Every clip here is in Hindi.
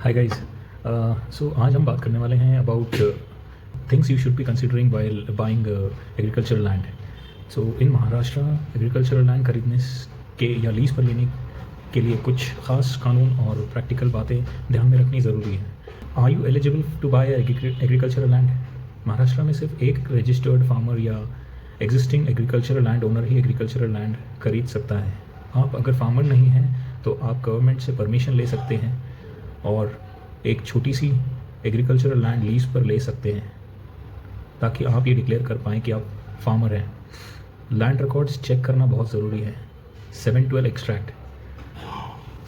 Hi guys. सो आज हम बात करने वाले हैं about things you should be considering while buying agricultural land. So in Maharashtra agricultural land खरीदने के या लीज पर लेने के लिए कुछ खास कानून और प्रैक्टिकल बातें ध्यान में रखनी ज़रूरी है। Are you eligible to buy agricultural land? Maharashtra में सिर्फ एक रजिस्टर्ड फार्मर या एग्जिस्टिंग एग्रीकल्चरल लैंड ओनर ही एग्रीकल्चरल लैंड खरीद सकता है। आप अगर फार्मर नहीं हैं तो आप गवर्नमेंट से परमिशन ले सकते हैं और एक छोटी सी एग्रीकल्चरल लैंड लीज पर ले सकते हैं ताकि आप ये डिक्लेयर कर पाएँ कि आप फार्मर हैं। लैंड रिकॉर्ड्स चेक करना बहुत ज़रूरी है। 712 एक्सट्रैक्ट,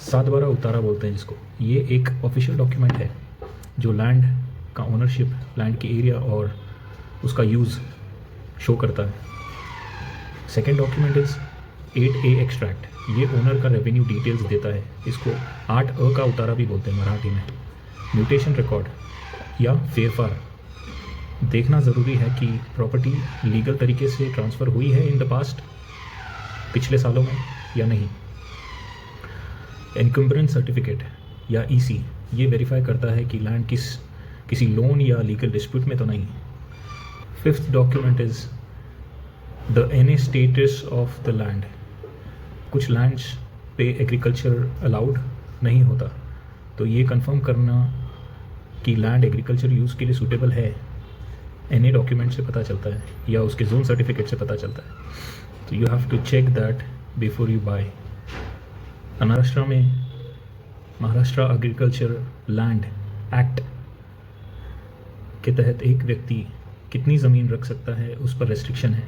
7/12 उतारा बोलते हैं जिसको, ये एक ऑफिशियल डॉक्यूमेंट है जो लैंड का ओनरशिप, लैंड की एरिया और उसका यूज़ शो करता है। Second document is 8A extract, ये ओनर का रेवेन्यू डिटेल्स देता है। इसको 8A का उतारा भी बोलते हैं मराठी में। म्यूटेशन रिकॉर्ड या फेरफार, देखना ज़रूरी है कि प्रॉपर्टी लीगल तरीके से ट्रांसफ़र हुई है इन द पास्ट, पिछले सालों में या नहीं। एनकम्बरेंस सर्टिफिकेट या EC, ये वेरीफाई करता है कि लैंड किसी लोन या लीगल डिस्प्यूट में तो नहीं। Fifth document is the NA status of the land. कुछ लैंड्स पे एग्रीकल्चर अलाउड नहीं होता, तो ये कंफर्म करना कि लैंड एग्रीकल्चर यूज़ के लिए सूटेबल है NA डॉक्यूमेंट से पता चलता है या उसके जोन सर्टिफिकेट से पता चलता है। तो you have to check that before you buy. Maharashtra agriculture land act के तहत एक व्यक्ति कितनी ज़मीन रख सकता है उस पर रेस्ट्रिक्शन है।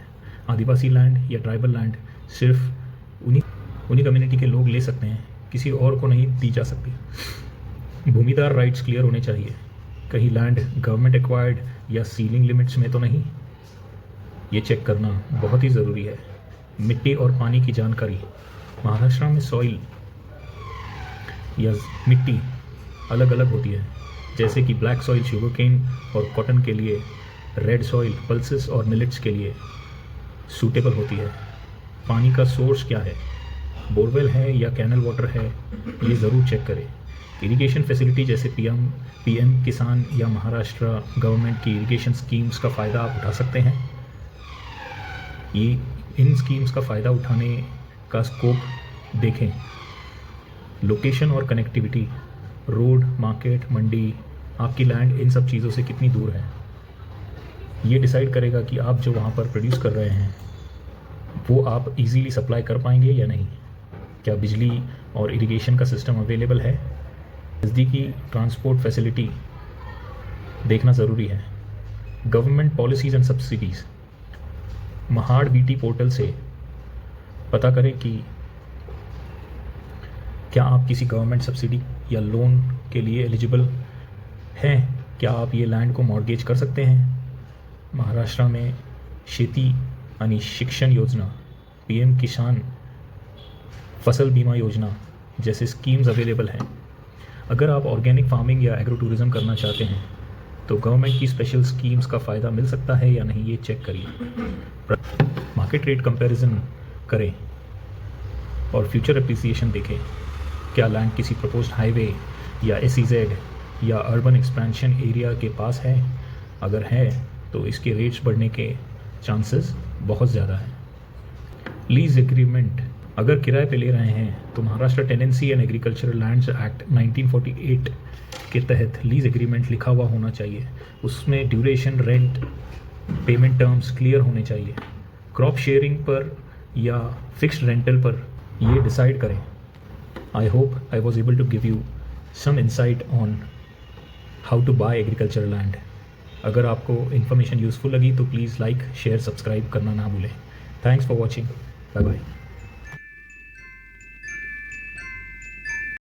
आदिवासी लैंड या ट्राइबल लैंड सिर्फ उन्हीं कम्युनिटी के लोग ले सकते हैं, किसी और को नहीं दी जा सकती। भूमिदार राइट्स क्लियर होने चाहिए, कहीं लैंड गवर्नमेंट एक्वायर्ड या सीलिंग लिमिट्स में तो नहीं, ये चेक करना बहुत ही ज़रूरी है। मिट्टी और पानी की जानकारी, महाराष्ट्र में सॉइल या मिट्टी अलग अलग होती है, जैसे कि ब्लैक सॉइल शुगरकेन और कॉटन के लिए, रेड सॉइल पल्सेस और मिलेट्स के लिए सूटेबल होती है। पानी का सोर्स क्या है, बोरवेल है या कैनल वाटर है, ये ज़रूर चेक करें। इरिगेशन फैसिलिटी जैसे PM किसान या महाराष्ट्र गवर्नमेंट की इरिगेशन स्कीम्स का फ़ायदा आप उठा सकते हैं। ये इन स्कीम्स का फ़ायदा उठाने का स्कोप देखें। लोकेशन और कनेक्टिविटी, रोड, मार्केट, मंडी, आपकी लैंड इन सब चीज़ों से कितनी दूर है, ये डिसाइड करेगा कि आप जो वहाँ पर प्रोड्यूस कर रहे हैं वो आप इजीली सप्लाई कर पाएंगे या नहीं। क्या बिजली और इरिगेशन का सिस्टम अवेलेबल है। नज़दीकी ट्रांसपोर्ट फैसिलिटी देखना ज़रूरी है। Government policies and subsidies, Mahad BT portal से पता करें कि क्या आप किसी गवर्नमेंट सब्सिडी या लोन के लिए एलिजिबल हैं, क्या आप ये लैंड को मॉर्गेज कर सकते हैं। महाराष्ट्र में शेती यानी शिक्षण योजना, PM किसान फसल बीमा योजना जैसे स्कीम्स अवेलेबल हैं। अगर आप ऑर्गेनिक फार्मिंग या एग्रो टूरिज़म करना चाहते हैं तो गवर्नमेंट की स्पेशल स्कीम्स का फ़ायदा मिल सकता है या नहीं, ये चेक करिए। मार्केट रेट कंपैरिजन करें और फ्यूचर एप्रिसिएशन देखें। क्या लैंड किसी प्रपोज्ड हाईवे या SEZ या अर्बन एक्सपेंशन एरिया के पास है? अगर है तो इसके रेट्स बढ़ने के चांसेस बहुत ज़्यादा हैं। लीज एग्रीमेंट, अगर किराए पे ले रहे हैं तो Maharashtra tenancy and agricultural lands act 1948 के तहत लीज एग्रीमेंट लिखा हुआ होना चाहिए। उसमें duration, rent, payment terms clear होने चाहिए। क्रॉप शेयरिंग पर या फिक्स्ड रेंटल पर ये डिसाइड करें। I hope I was able to give you some insight on how to buy agricultural land. अगर आपको इन्फॉर्मेशन यूज़फुल लगी तो प्लीज़ लाइक, शेयर, सब्सक्राइब करना ना भूलें। Thanks for watching. Bye bye.